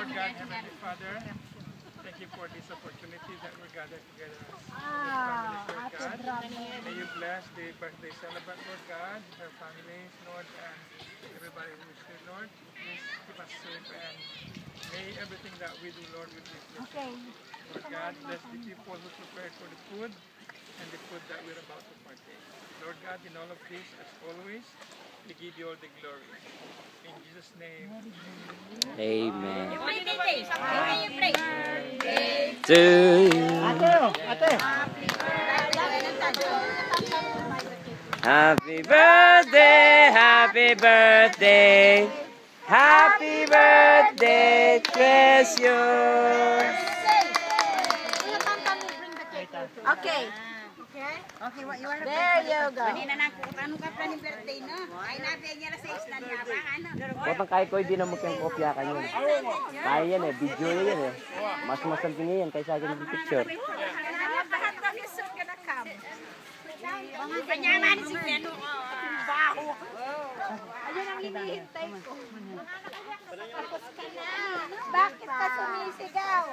Lord God, Heavenly Father, thank you for this opportunity that we're gathered together as families, Lord God. May you bless the birthday celebrant, Lord God, her families, Lord, and everybody who is here, Lord. Please keep us safe, and may everything that we do, Lord, will be pleasing. Lord God, bless the people who prepared for the food and the food that we're about to partake. Lord God, in all of this, as always, we give you all the glory. In Jesus' name. Amen. To you. Happy birthday, happy birthday, happy birthday, Precious. Okay. Okay, what you want to There you go. Kanina na po, ano ka pa ni birthday, no? Ay, nabigyan niya na sa isla niya ba? Ano? Huwag ang kahit ko, hindi na magkang-kopya ka yun. Kaya yan eh, video yan eh. Mas masalping yan kaysa akin yung picture. Kanyaman si Piano. Baho. Ayun ang hinihintay ko. Bakit ka sumisigaw?